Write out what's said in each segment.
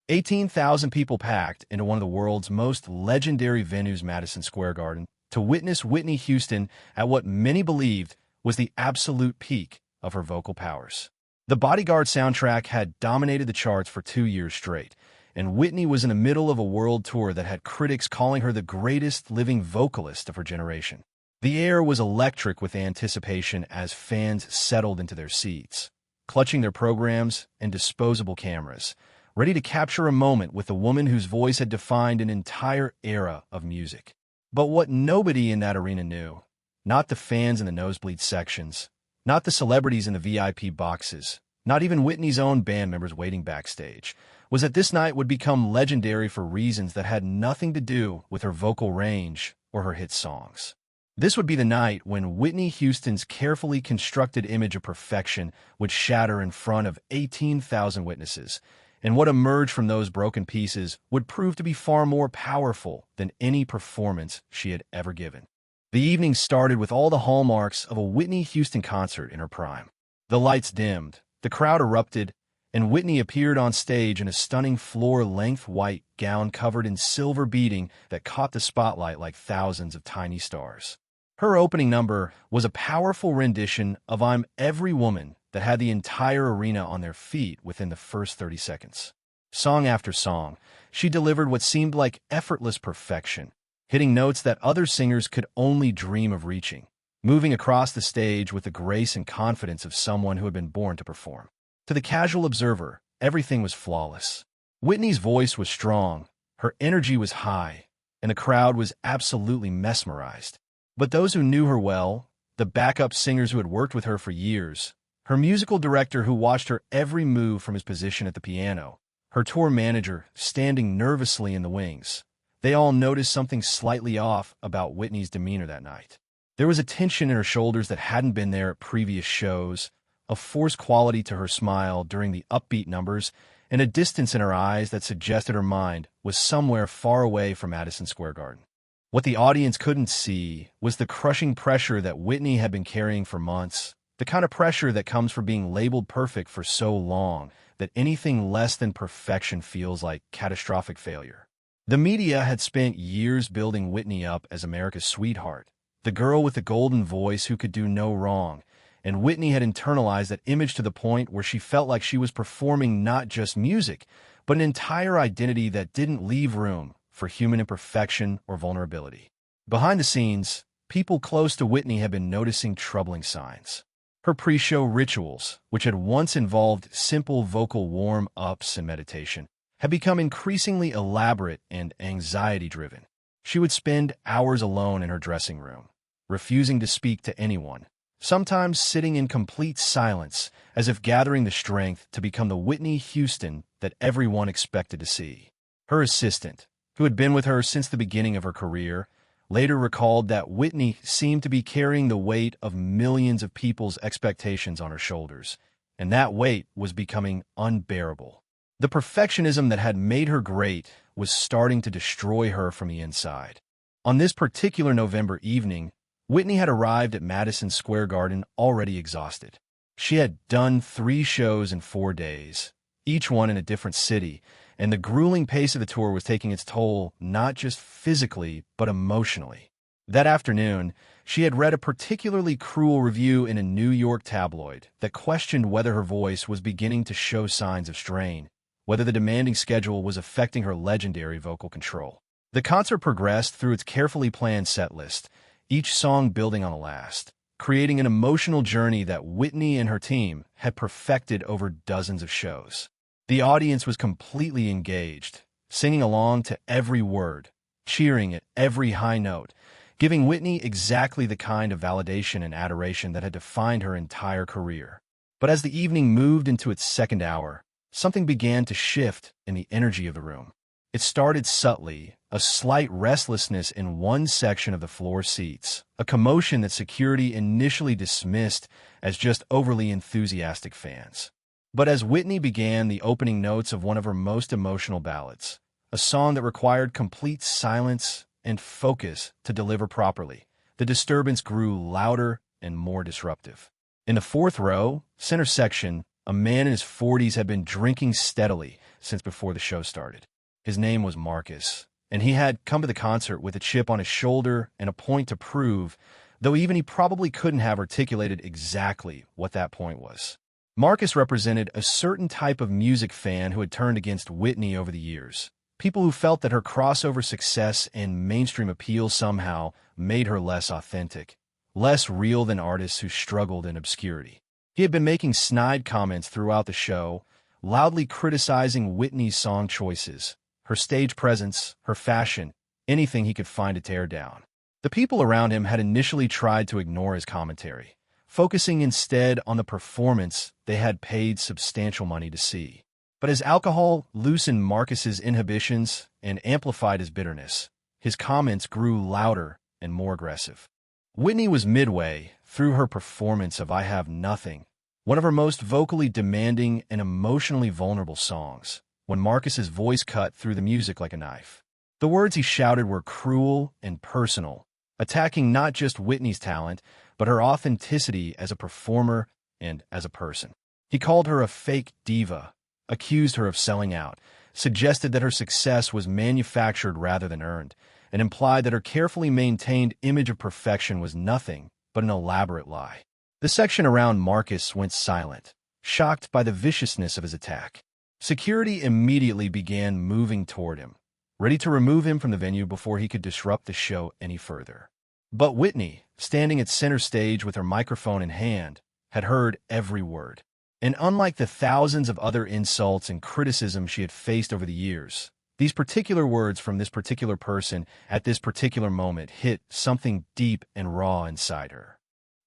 18,000 people packed into one of the world's most legendary venues, Madison Square Garden, to witness Whitney Houston at what many believed was the absolute peak of her vocal powers. The Bodyguard soundtrack had dominated the charts for 2 years straight, and Whitney was in the middle of a world tour that had critics calling her the greatest living vocalist of her generation. The air was electric with anticipation as fans settled into their seats, clutching their programs and disposable cameras, ready to capture a moment with the woman whose voice had defined an entire era of music. But what nobody in that arena knew, not the fans in the nosebleed sections, not the celebrities in the VIP boxes, not even Whitney's own band members waiting backstage, was that this night would become legendary for reasons that had nothing to do with her vocal range or her hit songs. This would be the night when Whitney Houston's carefully constructed image of perfection would shatter in front of 18,000 witnesses, and what emerged from those broken pieces would prove to be far more powerful than any performance she had ever given. The evening started with all the hallmarks of a Whitney Houston concert in her prime. The lights dimmed, the crowd erupted, and Whitney appeared on stage in a stunning floor-length white gown covered in silver beading that caught the spotlight like thousands of tiny stars. Her opening number was a powerful rendition of "I'm Every Woman" that had the entire arena on their feet within the first 30 seconds. Song after song, she delivered what seemed like effortless perfection, hitting notes that other singers could only dream of reaching, moving across the stage with the grace and confidence of someone who had been born to perform. To the casual observer, everything was flawless. Whitney's voice was strong, her energy was high, and the crowd was absolutely mesmerized. But those who knew her well, the backup singers who had worked with her for years, her musical director who watched her every move from his position at the piano, her tour manager standing nervously in the wings, they all noticed something slightly off about Whitney's demeanor that night. There was a tension in her shoulders that hadn't been there at previous shows, a forced quality to her smile during the upbeat numbers, and a distance in her eyes that suggested her mind was somewhere far away from Madison Square Garden. What the audience couldn't see was the crushing pressure that Whitney had been carrying for months, the kind of pressure that comes from being labeled perfect for so long that anything less than perfection feels like catastrophic failure. The media had spent years building Whitney up as America's sweetheart, the girl with the golden voice who could do no wrong, and Whitney had internalized that image to the point where she felt like she was performing not just music, but an entire identity that didn't leave room for human imperfection or vulnerability. Behind the scenes, people close to Whitney had been noticing troubling signs. Her pre-show rituals, which had once involved simple vocal warm-ups and meditation, had become increasingly elaborate and anxiety-driven. She would spend hours alone in her dressing room, refusing to speak to anyone, sometimes sitting in complete silence as if gathering the strength to become the Whitney Houston that everyone expected to see. Her assistant, who had been with her since the beginning of her career, later recalled that Whitney seemed to be carrying the weight of millions of people's expectations on her shoulders, and that weight was becoming unbearable. The perfectionism that had made her great was starting to destroy her from the inside. On this particular November evening, Whitney had arrived at Madison Square Garden already exhausted. She had done 3 shows in 4 days, each one in a different city, and the grueling pace of the tour was taking its toll not just physically, but emotionally. That afternoon, she had read a particularly cruel review in a New York tabloid that questioned whether her voice was beginning to show signs of strain, whether the demanding schedule was affecting her legendary vocal control. The concert progressed through its carefully planned set list, each song building on the last, creating an emotional journey that Whitney and her team had perfected over dozens of shows. The audience was completely engaged, singing along to every word, cheering at every high note, giving Whitney exactly the kind of validation and adoration that had defined her entire career. But as the evening moved into its second hour, something began to shift in the energy of the room. It started subtly, a slight restlessness in one section of the floor seats, a commotion that security initially dismissed as just overly enthusiastic fans. But as Whitney began the opening notes of one of her most emotional ballads, a song that required complete silence and focus to deliver properly, the disturbance grew louder and more disruptive. In the 4th row, center section, a man in his 40s had been drinking steadily, since before the show started. His name was Marcus, and he had come to the concert with a chip on his shoulder and a point to prove, though even he probably couldn't have articulated exactly what that point was. Marcus represented a certain type of music fan who had turned against Whitney over the years. People who felt that her crossover success and mainstream appeal somehow made her less authentic, less real than artists who struggled in obscurity. He had been making snide comments throughout the show, loudly criticizing Whitney's song choices, her stage presence, her fashion, anything he could find to tear down. The people around him had initially tried to ignore his commentary, focusing instead on the performance they had paid substantial money to see. But as alcohol loosened Marcus's inhibitions and amplified his bitterness, his comments grew louder and more aggressive. Whitney was midway through her performance of I Have Nothing, one of her most vocally demanding and emotionally vulnerable songs, when Marcus's voice cut through the music like a knife. The words he shouted were cruel and personal, attacking not just Whitney's talent, but her authenticity as a performer and as a person. He called her a fake diva, accused her of selling out, suggested that her success was manufactured rather than earned, and implied that her carefully maintained image of perfection was nothing but an elaborate lie. The section around Marcus went silent, shocked by the viciousness of his attack. Security immediately began moving toward him, ready to remove him from the venue before he could disrupt the show any further. But Whitney, standing at center stage with her microphone in hand, had heard every word. And unlike the thousands of other insults and criticism she had faced over the years, these particular words from this particular person at this particular moment hit something deep and raw inside her.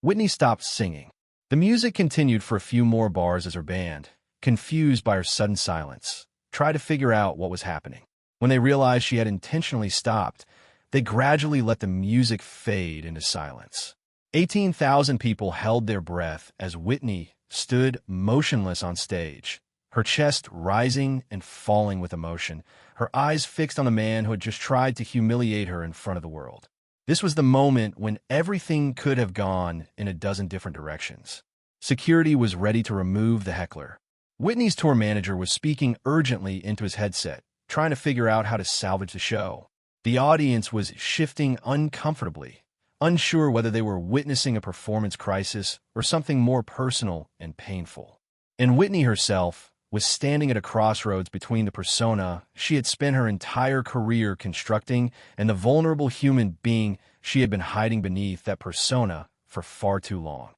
Whitney stopped singing. The music continued for a few more bars as her band, confused by her sudden silence, tried to figure out what was happening. When they realized she had intentionally stopped, they gradually let the music fade into silence. 18,000 people held their breath as Whitney stood motionless on stage, her chest rising and falling with emotion, her eyes fixed on the man who had just tried to humiliate her in front of the world. This was the moment when everything could have gone in a dozen different directions. Security was ready to remove the heckler. Whitney's tour manager was speaking urgently into his headset, trying to figure out how to salvage the show. The audience was shifting uncomfortably, unsure whether they were witnessing a performance crisis or something more personal and painful. And Whitney herself was standing at a crossroads between the persona she had spent her entire career constructing and the vulnerable human being she had been hiding beneath that persona for far too long.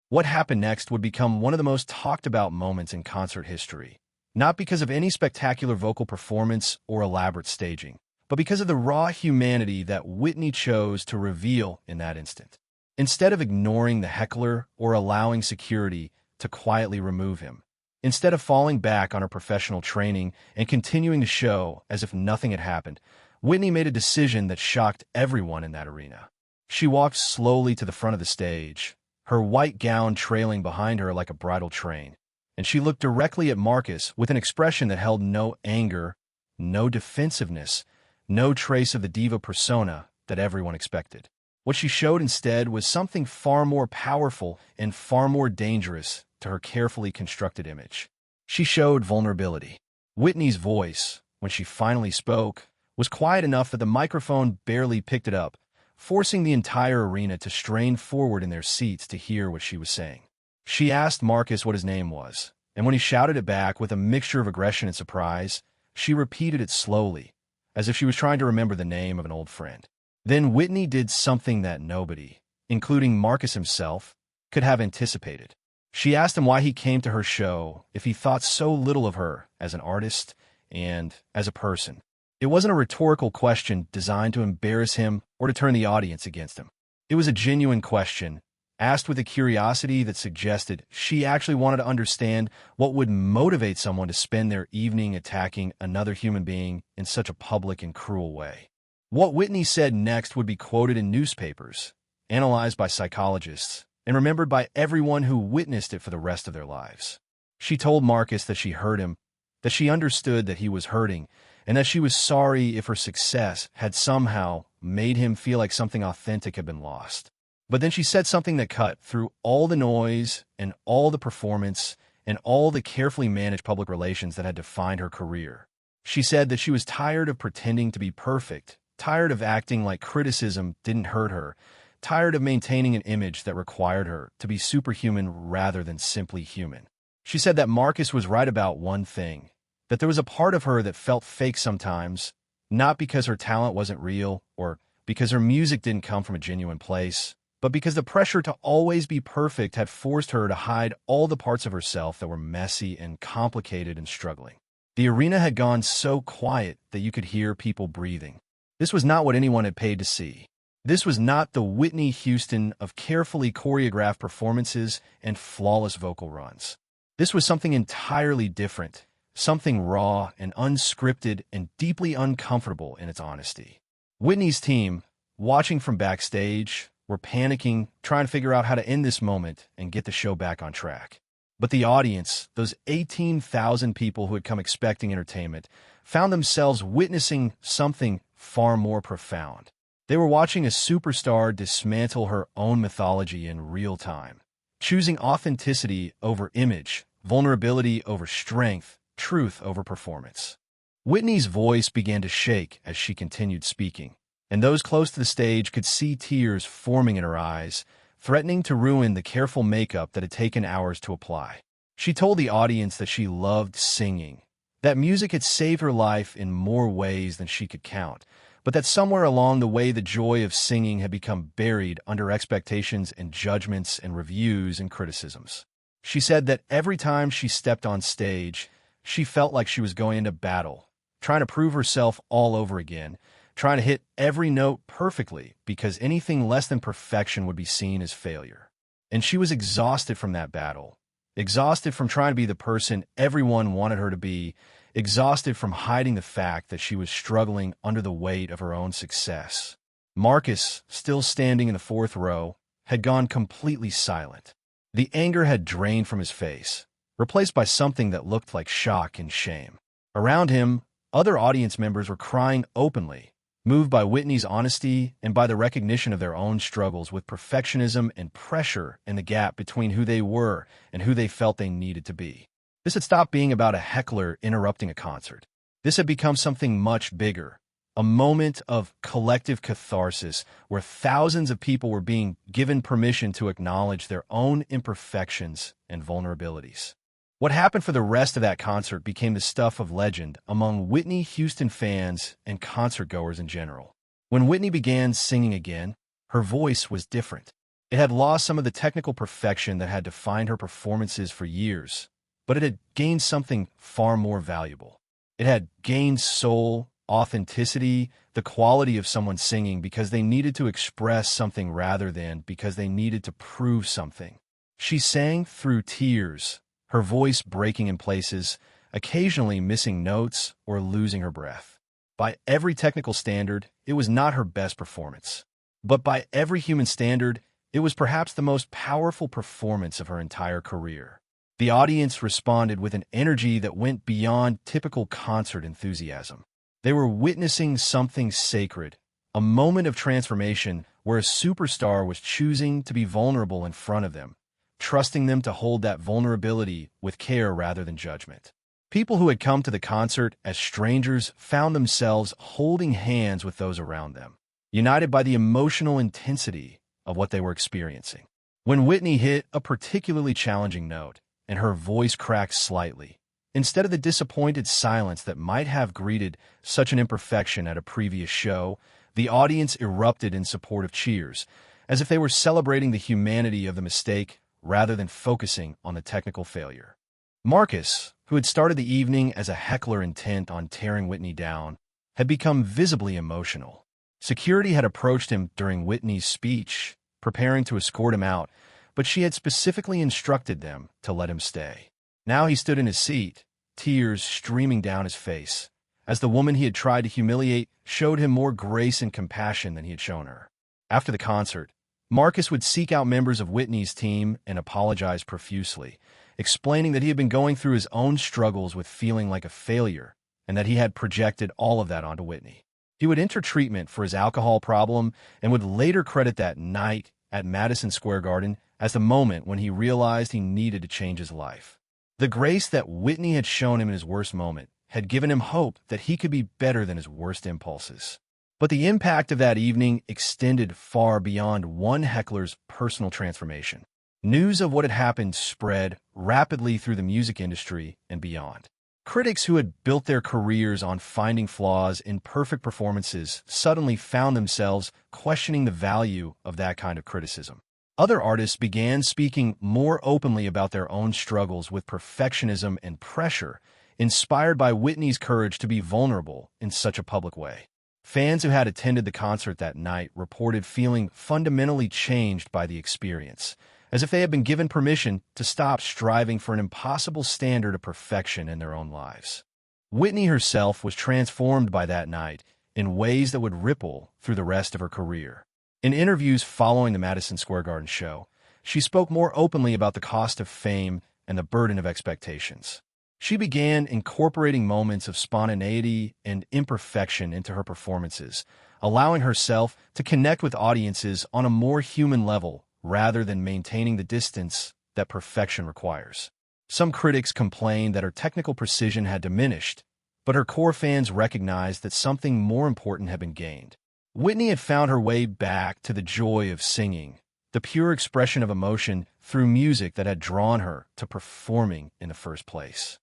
What happened next would become one of the most talked about moments in concert history, not because of any spectacular vocal performance or elaborate staging, but because of the raw humanity that Whitney chose to reveal in that instant. Instead of ignoring the heckler or allowing security to quietly remove him, instead of falling back on her professional training and continuing the show as if nothing had happened, Whitney made a decision that shocked everyone in that arena. She walked slowly to the front of the stage, her white gown trailing behind her like a bridal train, and she looked directly at Marcus with an expression that held no anger, no defensiveness, no trace of the diva persona that everyone expected. What she showed instead was something far more powerful and far more dangerous to her carefully constructed image. She showed vulnerability. Whitney's voice, when she finally spoke, was quiet enough that the microphone barely picked it up, forcing the entire arena to strain forward in their seats to hear what she was saying. She asked Marcus what his name was, and when he shouted it back with a mixture of aggression and surprise, she repeated it slowly, as if she was trying to remember the name of an old friend. Then Whitney did something that nobody, including Marcus himself, could have anticipated. She asked him why he came to her show if he thought so little of her as an artist and as a person. It wasn't a rhetorical question designed to embarrass him or to turn the audience against him. It was a genuine question, asked with a curiosity that suggested she actually wanted to understand what would motivate someone to spend their evening attacking another human being in such a public and cruel way. What Whitney said next would be quoted in newspapers, analyzed by psychologists, and remembered by everyone who witnessed it for the rest of their lives. She told Marcus that she heard him, that she understood that he was hurting, and that she was sorry if her success had somehow made him feel like something authentic had been lost. But then she said something that cut through all the noise and all the performance and all the carefully managed public relations that had defined her career. She said that she was tired of pretending to be perfect, tired of acting like criticism didn't hurt her, tired of maintaining an image that required her to be superhuman rather than simply human. She said that Marcus was right about one thing, that there was a part of her that felt fake sometimes, not because her talent wasn't real or because her music didn't come from a genuine place, but because the pressure to always be perfect had forced her to hide all the parts of herself that were messy and complicated and struggling. The arena had gone so quiet that you could hear people breathing. This was not what anyone had paid to see. This was not the Whitney Houston of carefully choreographed performances and flawless vocal runs. This was something entirely different, something raw and unscripted and deeply uncomfortable in its honesty. Whitney's team, watching from backstage, were panicking, trying to figure out how to end this moment and get the show back on track. But the audience, those 18,000 people who had come expecting entertainment, found themselves witnessing something far more profound. They were watching a superstar dismantle her own mythology in real time, choosing authenticity over image, vulnerability over strength, truth over performance. Whitney's voice began to shake as she continued speaking, and those close to the stage could see tears forming in her eyes, threatening to ruin the careful makeup that had taken hours to apply. She told the audience that she loved singing, that music had saved her life in more ways than she could count, but that somewhere along the way the joy of singing had become buried under expectations and judgments and reviews and criticisms. She said that every time she stepped on stage, she felt like she was going into battle, trying to prove herself all over again, trying to hit every note perfectly because anything less than perfection would be seen as failure. And she was exhausted from that battle, exhausted from trying to be the person everyone wanted her to be, exhausted from hiding the fact that she was struggling under the weight of her own success. Marcus, still standing in the fourth row, had gone completely silent. The anger had drained from his face, replaced by something that looked like shock and shame. Around him, other audience members were crying openly, moved by Whitney's honesty and by the recognition of their own struggles with perfectionism and pressure in the gap between who they were and who they felt they needed to be. This had stopped being about a heckler interrupting a concert. This had become something much bigger, a moment of collective catharsis where thousands of people were being given permission to acknowledge their own imperfections and vulnerabilities. What happened for the rest of that concert became the stuff of legend among Whitney Houston fans and concertgoers in general. When Whitney began singing again, her voice was different. It had lost some of the technical perfection that had defined her performances for years, but it had gained something far more valuable. It had gained soul, authenticity, the quality of someone singing because they needed to express something rather than because they needed to prove something. She sang through tears, her voice breaking in places, occasionally missing notes or losing her breath. By every technical standard, it was not her best performance. But by every human standard, it was perhaps the most powerful performance of her entire career. The audience responded with an energy that went beyond typical concert enthusiasm. They were witnessing something sacred, a moment of transformation where a superstar was choosing to be vulnerable in front of them, trusting them to hold that vulnerability with care rather than judgment. People who had come to the concert as strangers found themselves holding hands with those around them, united by the emotional intensity of what they were experiencing. When Whitney hit a particularly challenging note and her voice cracked slightly, instead of the disappointed silence that might have greeted such an imperfection at a previous show, the audience erupted in supportive cheers, as if they were celebrating the humanity of the mistake rather than focusing on the technical failure. Marcus, who had started the evening as a heckler intent on tearing Whitney down, had become visibly emotional. Security had approached him during Whitney's speech, preparing to escort him out, but she had specifically instructed them to let him stay. Now he stood in his seat, tears streaming down his face, as the woman he had tried to humiliate showed him more grace and compassion than he had shown her. After the concert, Marcus would seek out members of Whitney's team and apologize profusely, explaining that he had been going through his own struggles with feeling like a failure and that he had projected all of that onto Whitney. He would enter treatment for his alcohol problem and would later credit that night at Madison Square Garden as the moment when he realized he needed to change his life. The grace that Whitney had shown him in his worst moment had given him hope that he could be better than his worst impulses. But the impact of that evening extended far beyond one heckler's personal transformation. News of what had happened spread rapidly through the music industry and beyond. Critics who had built their careers on finding flaws in perfect performances suddenly found themselves questioning the value of that kind of criticism. Other artists began speaking more openly about their own struggles with perfectionism and pressure, inspired by Whitney's courage to be vulnerable in such a public way. Fans who had attended the concert that night reported feeling fundamentally changed by the experience, as if they had been given permission to stop striving for an impossible standard of perfection in their own lives. Whitney herself was transformed by that night in ways that would ripple through the rest of her career. In interviews following the Madison Square Garden show, she spoke more openly about the cost of fame and the burden of expectations. She began incorporating moments of spontaneity and imperfection into her performances, allowing herself to connect with audiences on a more human level rather than maintaining the distance that perfection requires. Some critics complained that her technical precision had diminished, but her core fans recognized that something more important had been gained. Whitney had found her way back to the joy of singing, the pure expression of emotion through music that had drawn her to performing in the first place.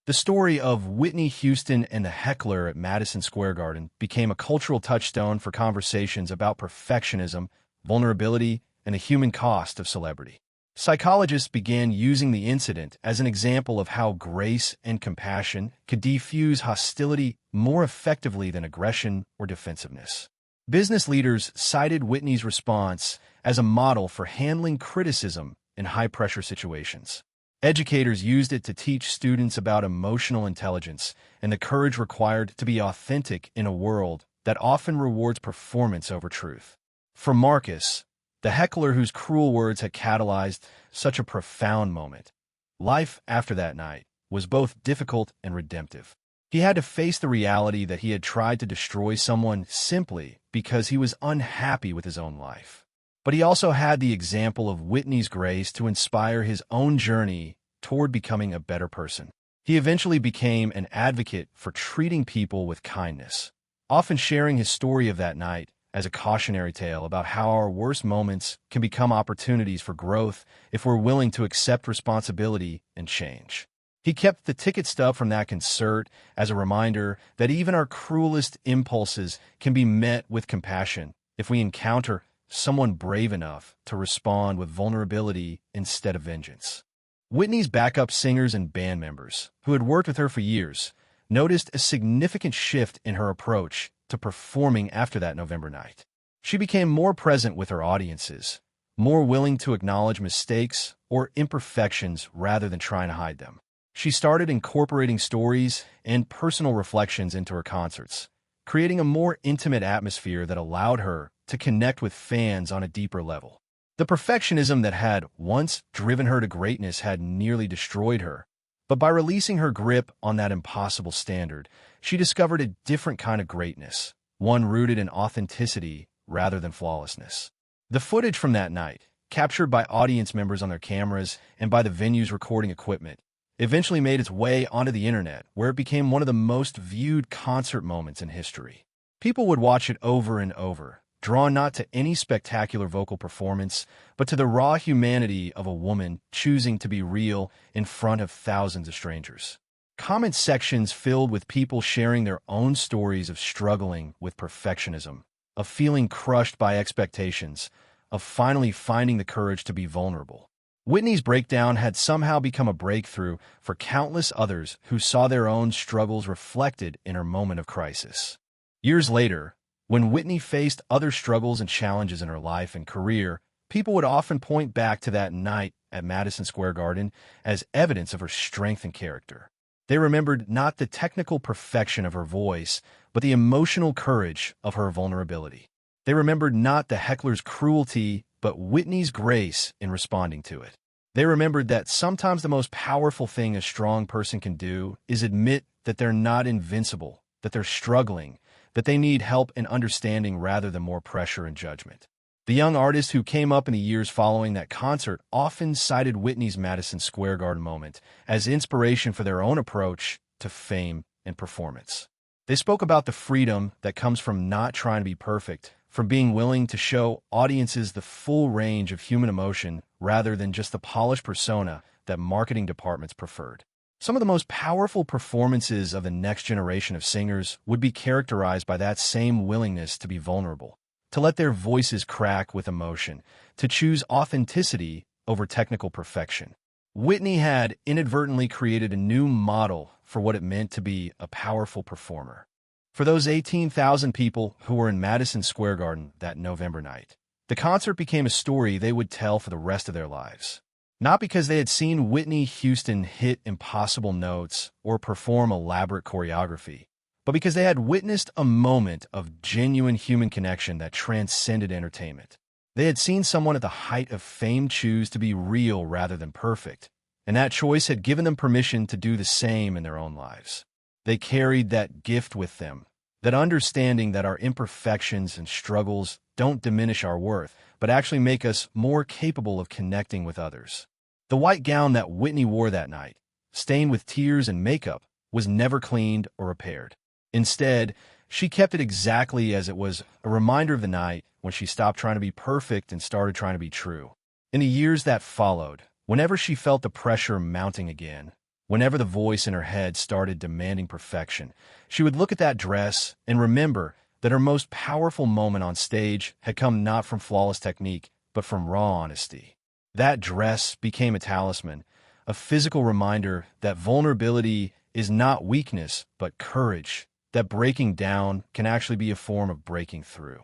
The story of Whitney Houston and the Heckler at Madison Square Garden became a cultural touchstone for conversations about perfectionism, vulnerability, and the human cost of celebrity. Psychologists began using the incident as an example of how grace and compassion could defuse hostility more effectively than aggression or defensiveness. Business leaders cited Whitney's response as a model for handling criticism in high-pressure situations. Educators used it to teach students about emotional intelligence and the courage required to be authentic in a world that often rewards performance over truth. For Marcus, the heckler whose cruel words had catalyzed such a profound moment, life after that night was both difficult and redemptive. He had to face the reality that he had tried to destroy someone simply because he was unhappy with his own life. But he also had the example of Whitney's grace to inspire his own journey toward becoming a better person. He eventually became an advocate for treating people with kindness, often sharing his story of that night as a cautionary tale about how our worst moments can become opportunities for growth if we're willing to accept responsibility and change. He kept the ticket stub from that concert as a reminder that even our cruelest impulses can be met with compassion if we encounter someone brave enough to respond with vulnerability instead of vengeance. Whitney's backup singers and band members, who had worked with her for years, noticed a significant shift in her approach to performing after that November night. She became more present with her audiences, more willing to acknowledge mistakes or imperfections rather than trying to hide them. She started incorporating stories and personal reflections into her concerts, creating a more intimate atmosphere that allowed her to connect with fans on a deeper level. The perfectionism that had once driven her to greatness had nearly destroyed her, but by releasing her grip on that impossible standard, she discovered a different kind of greatness, one rooted in authenticity rather than flawlessness. The footage from that night, captured by audience members on their cameras and by the venue's recording equipment, eventually made its way onto the internet, where it became one of the most viewed concert moments in history. People would watch it over and over, drawn not to any spectacular vocal performance, but to the raw humanity of a woman choosing to be real in front of thousands of strangers. Comment sections filled with people sharing their own stories of struggling with perfectionism, of feeling crushed by expectations, of finally finding the courage to be vulnerable. Whitney's breakdown had somehow become a breakthrough for countless others who saw their own struggles reflected in her moment of crisis. Years later, when Whitney faced other struggles and challenges in her life and career, people would often point back to that night at Madison Square Garden as evidence of her strength and character. They remembered not the technical perfection of her voice, but the emotional courage of her vulnerability. They remembered not the heckler's cruelty, but Whitney's grace in responding to it. They remembered that sometimes the most powerful thing a strong person can do is admit that they're not invincible, that they're struggling, that they need help and understanding rather than more pressure and judgment. The young artists who came up in the years following that concert often cited Whitney's Madison Square Garden moment as inspiration for their own approach to fame and performance. They spoke about the freedom that comes from not trying to be perfect, from being willing to show audiences the full range of human emotion rather than just the polished persona that marketing departments preferred. Some of the most powerful performances of the next generation of singers would be characterized by that same willingness to be vulnerable, to let their voices crack with emotion, to choose authenticity over technical perfection. Whitney had inadvertently created a new model for what it meant to be a powerful performer. For those 18,000 people who were in Madison Square Garden that November night, the concert became a story they would tell for the rest of their lives. Not because they had seen Whitney Houston hit impossible notes or perform elaborate choreography, but because they had witnessed a moment of genuine human connection that transcended entertainment. They had seen someone at the height of fame choose to be real rather than perfect, and that choice had given them permission to do the same in their own lives. They carried that gift with them, that understanding that our imperfections and struggles don't diminish our worth, but actually make us more capable of connecting with others. The white gown that Whitney wore that night, stained with tears and makeup, was never cleaned or repaired. Instead, she kept it exactly as it was, a reminder of the night when she stopped trying to be perfect and started trying to be true. In the years that followed, whenever she felt the pressure mounting again, whenever the voice in her head started demanding perfection, she would look at that dress and remember that her most powerful moment on stage had come not from flawless technique, but from raw honesty. That dress became a talisman, a physical reminder that vulnerability is not weakness, but courage, that breaking down can actually be a form of breaking through.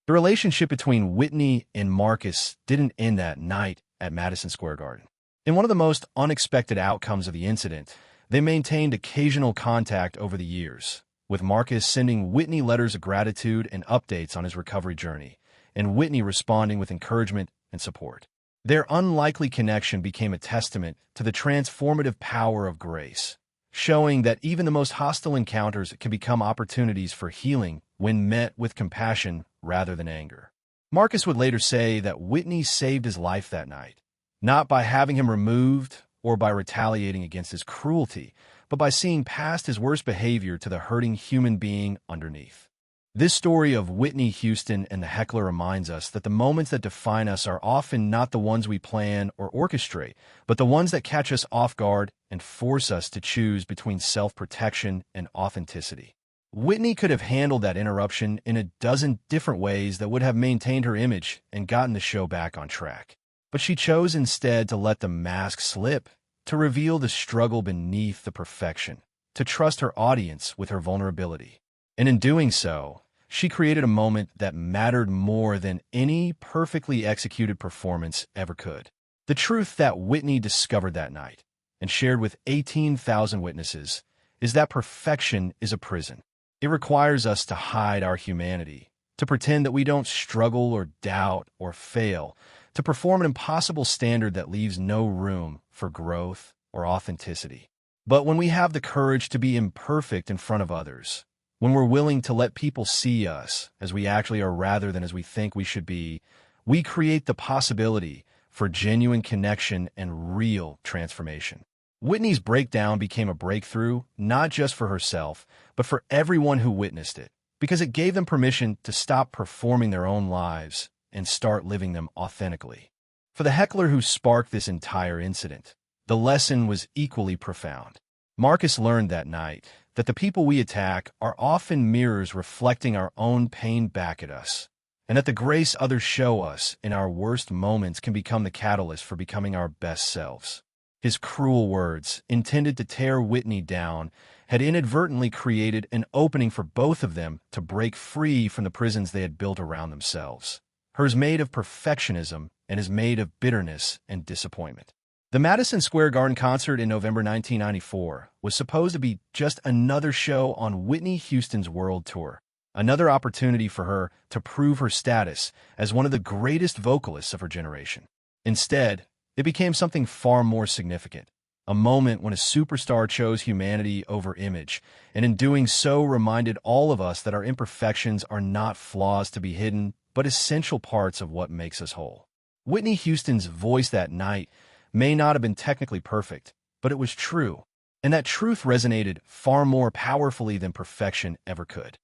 The relationship between Whitney and Marcus didn't end that night at Madison Square Garden. In one of the most unexpected outcomes of the incident, they maintained occasional contact over the years, with Marcus sending Whitney letters of gratitude and updates on his recovery journey, and Whitney responding with encouragement and support. Their unlikely connection became a testament to the transformative power of grace, showing that even the most hostile encounters can become opportunities for healing when met with compassion rather than anger. Marcus would later say that Whitney saved his life that night, not by having him removed or by retaliating against his cruelty, but by seeing past his worst behavior to the hurting human being underneath. This story of Whitney Houston and the Heckler reminds us that the moments that define us are often not the ones we plan or orchestrate, but the ones that catch us off guard and force us to choose between self-protection and authenticity. Whitney could have handled that interruption in a dozen different ways that would have maintained her image and gotten the show back on track. But she chose instead to let the mask slip, to reveal the struggle beneath the perfection, to trust her audience with her vulnerability. And in doing so, she created a moment that mattered more than any perfectly executed performance ever could. The truth that Whitney discovered that night and shared with 18,000 witnesses is that perfection is a prison. It requires us to hide our humanity, to pretend that we don't struggle or doubt or fail, to perform an impossible standard that leaves no room for growth or authenticity. But when we have the courage to be imperfect in front of others, when we're willing to let people see us as we actually are rather than as we think we should be, we create the possibility for genuine connection and real transformation. Whitney's breakdown became a breakthrough, not just for herself, but for everyone who witnessed it, because it gave them permission to stop performing their own lives and start living them authentically. For the heckler who sparked this entire incident, the lesson was equally profound. Marcus learned that night that the people we attack are often mirrors reflecting our own pain back at us, and that the grace others show us in our worst moments can become the catalyst for becoming our best selves. His cruel words, intended to tear Whitney down, had inadvertently created an opening for both of them to break free from the prisons they had built around themselves. Hers made of perfectionism and his made of bitterness and disappointment. The Madison Square Garden concert in November 1994 was supposed to be just another show on Whitney Houston's world tour, another opportunity for her to prove her status as one of the greatest vocalists of her generation. Instead, it became something far more significant, a moment when a superstar chose humanity over image, and in doing so reminded all of us that our imperfections are not flaws to be hidden, but essential parts of what makes us whole. Whitney Houston's voice that night may not have been technically perfect, but it was true, and that truth resonated far more powerfully than perfection ever could.